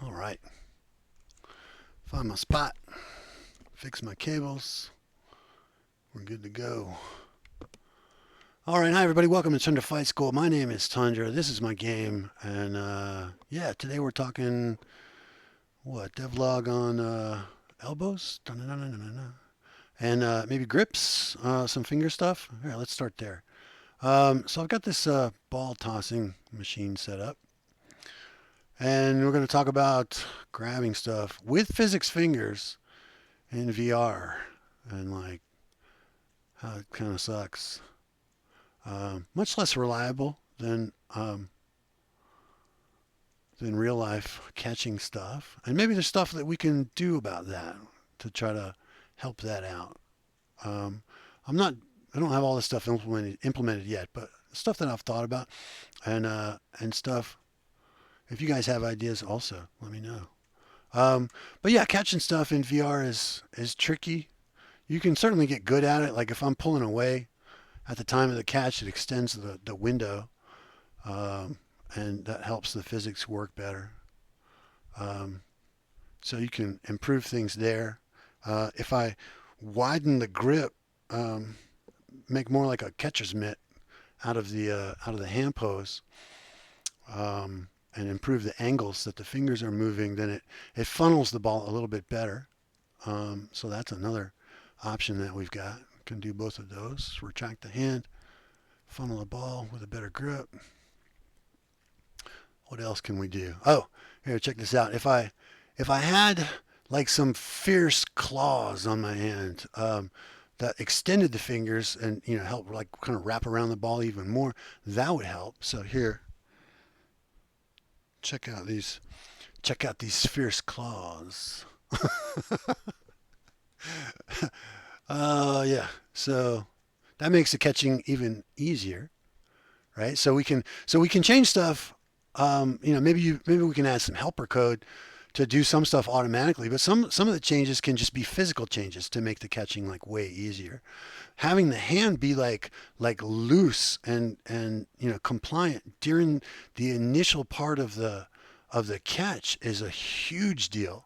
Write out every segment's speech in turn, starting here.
All right. Find my spot. Fix my cables. We're good to go. All right. Hi, everybody. Welcome to Tundra Fight School. My name is Tundra. This is my game. And yeah, today we're talking what? Devlog on elbows? Dun-dun-dun-dun-dun-dun. And maybe grips, some finger stuff. All right, let's start there. So I've got this ball tossing machine set up. And we're going to talk about grabbing stuff with physics fingers in VR and like how it kind of sucks. Much less reliable than real life catching stuff, and maybe there's stuff that we can do about that to try to help that out. Um, I'm not. I don't have all this stuff implemented yet, but stuff that I've thought about and stuff. If you guys have ideas, also let me know. But yeah, catching stuff in VR is tricky. You can certainly get good at it. Like if I'm pulling away at the time of the catch, it extends the window, um, and that helps the physics work better. Um, so you can improve things there. If I widen the grip, um, make more like a catcher's mitt out of the hand pose, and improve the angles that the fingers are moving, then it funnels the ball a little bit better. So that's another option that we've got. Can do both of those. Retract the hand, funnel the ball with a better grip. What else can we do? Oh, here, check this out. If I had like some fierce claws on my hand, that extended the fingers and help like kind of wrap around the ball even more, that would help. So here, check out these check out these fierce claws. Yeah. So that makes the catching even easier, right? So we can change stuff. Maybe we can add some helper code to do some stuff automatically, but some of the changes can just be physical changes to make the catching like way easier. Having the hand be like loose and compliant during the initial part of the catch is a huge deal.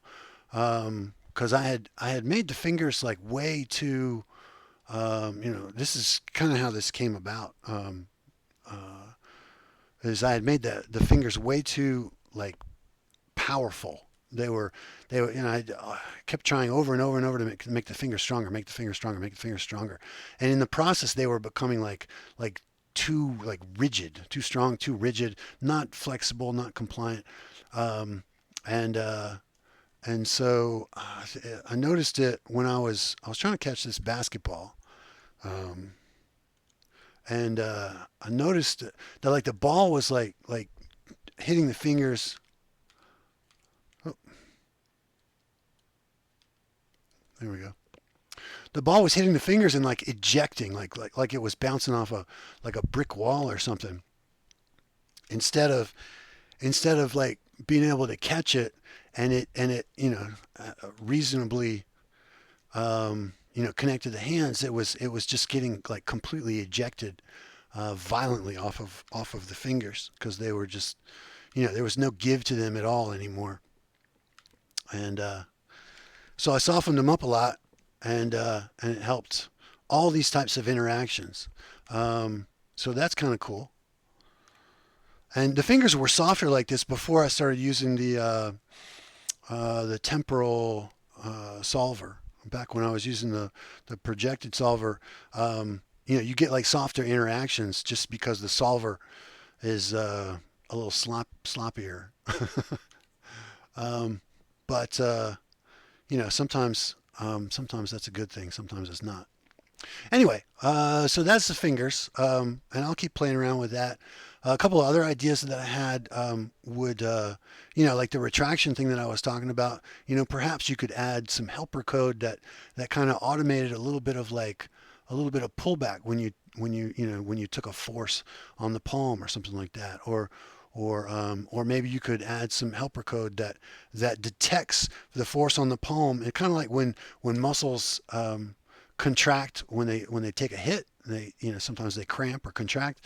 Because I had made the fingers like way too. This is kind of how this came about. Is I had made the fingers way too like powerful. They were I kept trying over and over and over to make the finger stronger, make the finger stronger, make the finger stronger, and in the process they were becoming like too like rigid, too strong, too rigid, not flexible, not compliant, um, and uh, and so I noticed it when I was trying to catch this basketball. Um, and I noticed that like the ball was like hitting the fingers. Oh, there we go. The ball was hitting the fingers and like ejecting, like it was bouncing off a brick wall or something. Instead of instead of like being able to catch it and it reasonably connected the hands, it was just getting like completely ejected violently off of the fingers because they were just there was no give to them at all anymore. And so I softened them up a lot, and it helped all these types of interactions. So that's kind of cool. And the fingers were softer like this before I started using the temporal solver. Back when I was using the projected solver, you get like softer interactions just because the solver is a little sloppier. um, but sometimes that's a good thing. Sometimes it's not. Anyway, so that's the fingers, and I'll keep playing around with that. A couple of other ideas that I had like the retraction thing that I was talking about. Perhaps you could add some helper code that kind of automated a little bit of like a little bit of pullback when you took a force on the palm or something like that, or maybe you could add some helper code that detects the force on the palm. It kind of like when muscles contract when they take a hit. They sometimes they cramp or contract.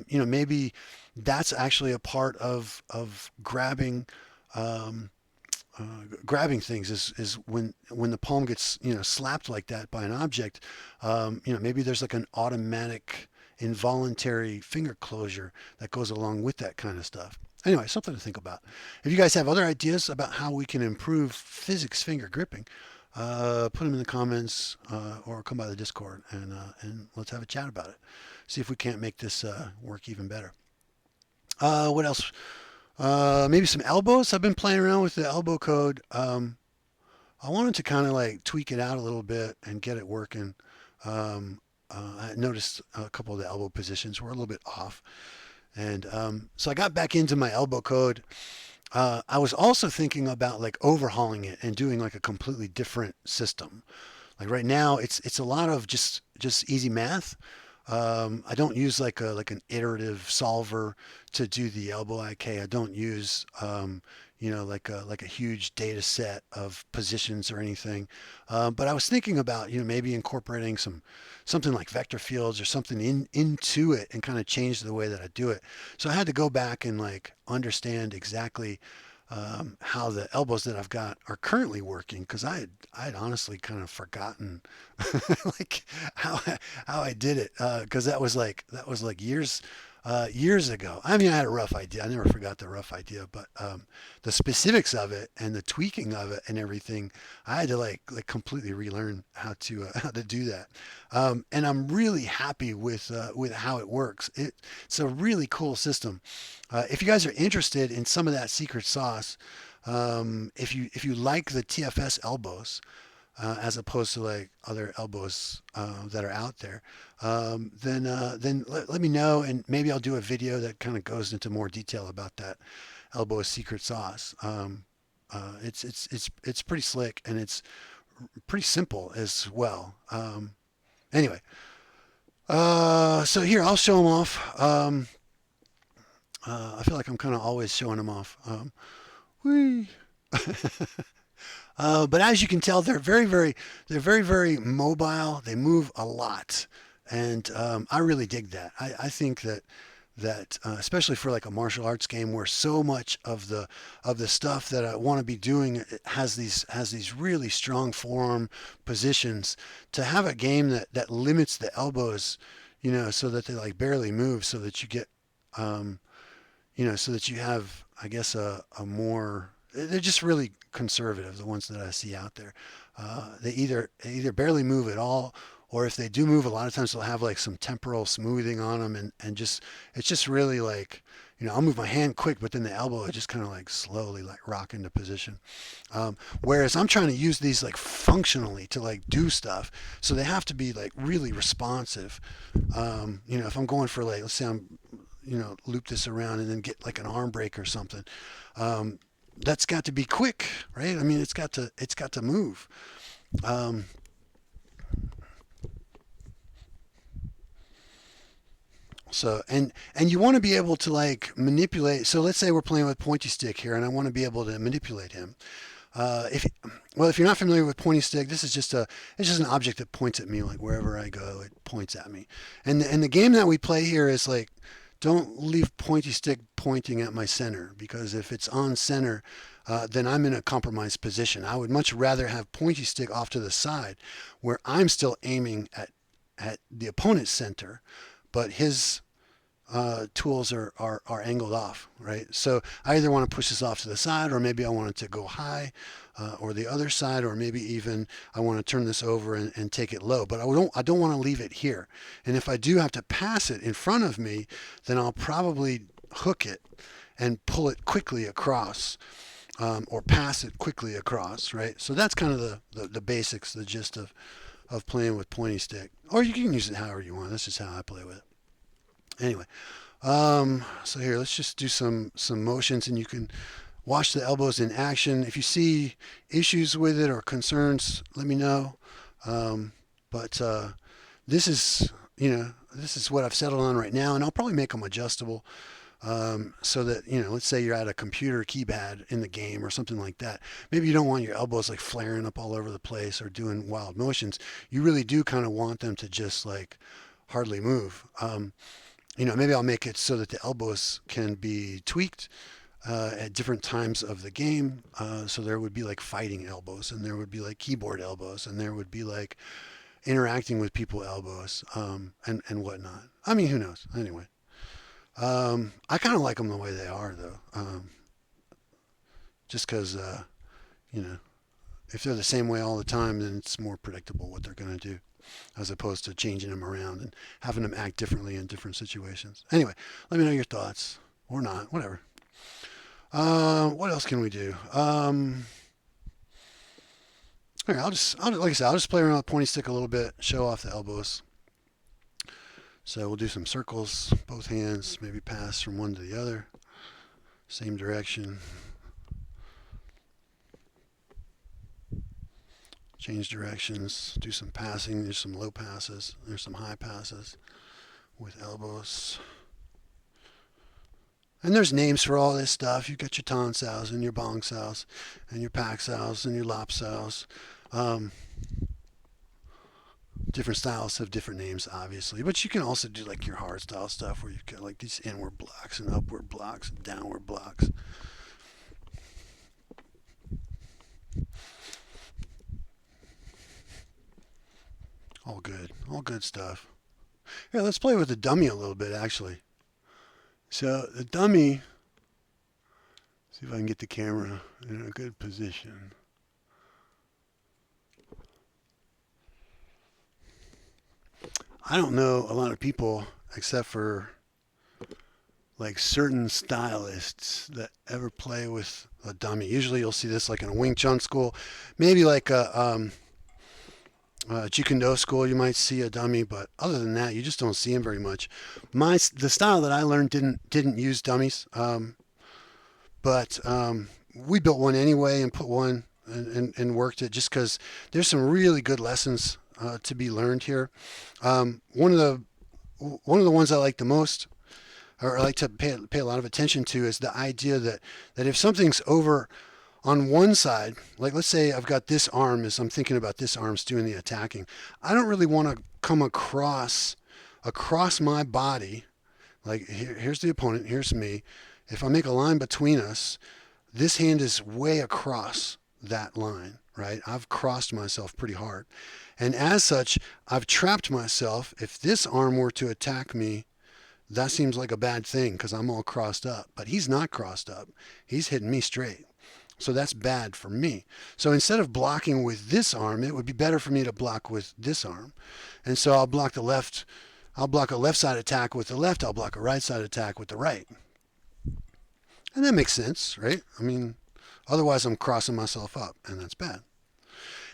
Maybe that's actually a part of grabbing um, grabbing things is when the palm gets slapped like that by an object. Maybe there's like an automatic involuntary finger closure that goes along with that kind of stuff. Anyway, something to think about. If you guys have other ideas about how we can improve physics finger gripping, put them in the comments or come by the Discord and let's have a chat about it. See if we can't make this work even better. What else? Maybe some elbows. I've been playing around with the elbow code. I wanted to kind of like tweak it out a little bit and get it working. I noticed a couple of the elbow positions were a little bit off. And so I got back into my elbow code. I was also thinking about like overhauling it and doing like a completely different system. Like right now, it's a lot of just easy math. I don't use like an iterative solver to do the elbow IK. I don't use like a huge data set of positions or anything. But I was thinking about maybe incorporating something like vector fields or something into it and kind of change the way that I do it. So I had to go back and like understand exactly how the elbows that I've got are currently working because I had honestly kind of forgotten like how I did it because that was like years ago. I mean, I had a rough idea. I never forgot the rough idea, but the specifics of it and the tweaking of it and everything, I had to like completely relearn how to do that. And I'm really happy with how it works. It's a really cool system. If you guys are interested in some of that secret sauce, if you like the TFS elbows, as opposed to like other elbows that are out there, then let me know and maybe I'll do a video that kind of goes into more detail about that elbow secret sauce. It's pretty slick and it's pretty simple as well. Anyway, so here I'll show them off. I feel like I'm kind of always showing them off. Whee. But as you can tell, they're very mobile. They move a lot, and I really dig that. I think that especially for like a martial arts game where so much of the stuff that I want to be doing has these really strong forearm positions. To have a game that limits the elbows, so that they like barely move, so that you get um, so that you have, I guess, a more, they're just really conservative, the ones that I see out there. They either barely move at all, or if they do move, a lot of times they'll have like some temporal smoothing on them, and just, it's just really like, I'll move my hand quick, but then the elbow, it just kind of like slowly like rock into position. Whereas I'm trying to use these like functionally to like do stuff, so they have to be like really responsive. If I'm going for like, let's say I'm loop this around and then get like an arm break or something. Um, that's got to be quick, right? I mean, it's got to move. Um, so you want to be able to like manipulate. So let's say we're playing with pointy stick here, and I want to be able to manipulate him. If Well, if you're not familiar with pointy stick, this is just an object that points at me. Like wherever I go, it points at me. And the game that we play here is like, don't leave pointy stick pointing at my center, because if it's on center, then I'm in a compromised position. I would much rather have pointy stick off to the side, where I'm still aiming at the opponent's center, but his tools are angled off, right? So I either want to push this off to the side, or maybe I want it to go high, or the other side, or maybe even I want to turn this over and take it low. But I don't want to leave it here. And if I do have to pass it in front of me, then I'll probably hook it and pull it quickly across, or pass it quickly across, right? So that's kind of the basics, the gist of playing with pointy stick. Or you can use it however you want. That's just how I play with it. Anyway, so here, let's just do some motions, and you can watch the elbows in action. If you see issues with it or concerns, let me know. But this is what I've settled on right now, and I'll probably make them adjustable. So that, let's say you're at a computer keypad in the game or something like that. Maybe you don't want your elbows like flaring up all over the place or doing wild motions. You really do kind of want them to just like hardly move. Maybe I'll make it so that the elbows can be tweaked, at different times of the game. So there would be like fighting elbows, and there would be like keyboard elbows, and there would be like interacting with people elbows, and whatnot. I mean, who knows? Anyway, I kind of like them the way they are, though, just because you know, if they're the same way all the time, then it's more predictable what they're going to do, as opposed to changing them around and having them act differently in different situations. Anyway, let me know your thoughts, or not, whatever. What else can we do? All right, like I said, I'll just play around with the pointy stick a little bit, show off the elbows. So we'll do some circles, both hands, maybe pass from one to the other, same direction. Change directions, do some passing. There's some low passes, there's some high passes with elbows. And there's names for all this stuff. You've got your ton sows and your bong sows and your pack sows and your lop sows. Different styles have different names, obviously, but you can also do like your hard style stuff where you've got like these inward blocks and upward blocks and downward blocks. All good stuff. Here, let's play with the dummy a little bit, actually. So the dummy, see if I can get the camera in a good position. I don't know a lot of people except for like certain stylists that ever play with a dummy. Usually you'll see this like in a Wing Chun school, maybe like a Jeet Kune Do school. You might see a dummy, but other than that, you just don't see them very much. The style that I learned didn't use dummies, but we built one anyway and put one and worked it just because there's some really good lessons to be learned here. One of the ones I like the most, or I like to pay a lot of attention to, is the idea that if something's over on one side, like let's say I've got this arm, as I'm thinking about this arm's doing the attacking, I don't really want to come across my body. Like here's the opponent, here's me. If I make a line between us, this hand is way across that line, right? I've crossed myself pretty hard. And as such, I've trapped myself. If this arm were to attack me, that seems like a bad thing because I'm all crossed up. But he's not crossed up. He's hitting me straight. So that's bad for me. So instead of blocking with this arm, it would be better for me to block with this arm. And so I'll block a left side attack with the left. I'll block a right side attack with the right. And that makes sense, right? I mean, otherwise I'm crossing myself up, and that's bad.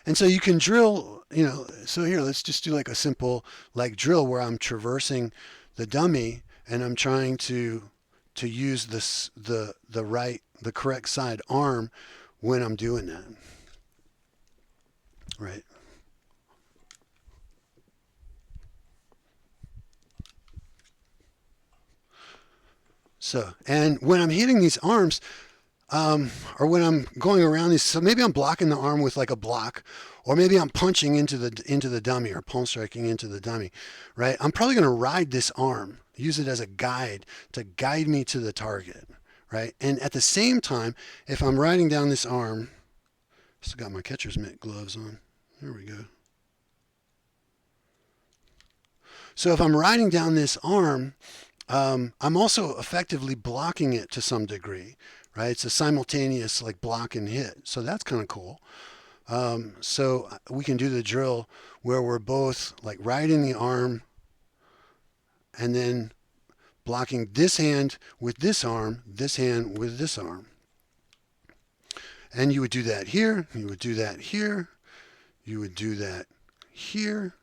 And so you can drill, so here, let's just do like a simple like drill where I'm traversing the dummy and I'm trying to use the correct side arm when I'm doing that, right? So, and when I'm hitting these arms, or when I'm going around these, so maybe I'm blocking the arm with like a block, or maybe I'm punching into the dummy or palm striking into the dummy, right? I'm probably going to ride this arm, use it as a guide to guide me to the target, right? And at the same time, if I'm riding down this arm, still got my catcher's mitt gloves on. There we go. So if I'm riding down this arm, I'm also effectively blocking it to some degree, right? It's a simultaneous like block and hit. So that's kind of cool. So we can do the drill where we're both like riding the arm and then blocking this hand with this arm, this hand with this arm. And you would do that here, you would do that here, you would do that here.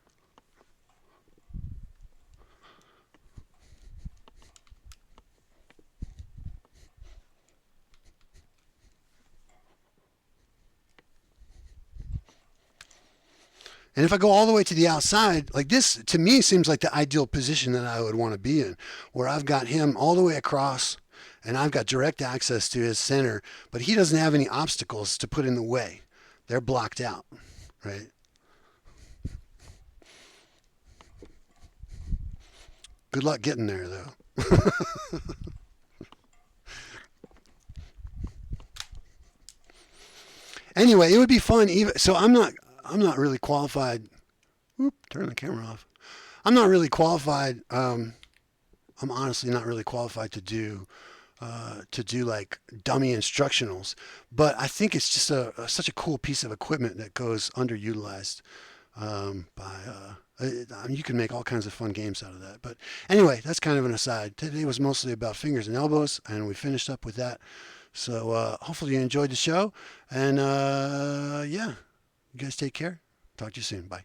And if I go all the way to the outside, like this, to me, seems like the ideal position that I would want to be in, where I've got him all the way across and I've got direct access to his center, but he doesn't have any obstacles to put in the way. They're blocked out, right? Good luck getting there, though. Anyway, it would be fun. Even so, I'm not really qualified. Oop, turn the camera off. I'm not really qualified. I'm honestly not really qualified to do like dummy instructionals, but I think it's just such a cool piece of equipment that goes underutilized. I mean, you can make all kinds of fun games out of that. But anyway, that's kind of an aside. Today was mostly about fingers and elbows, and we finished up with that. So hopefully you enjoyed the show, and yeah, you guys take care. Talk to you soon. Bye.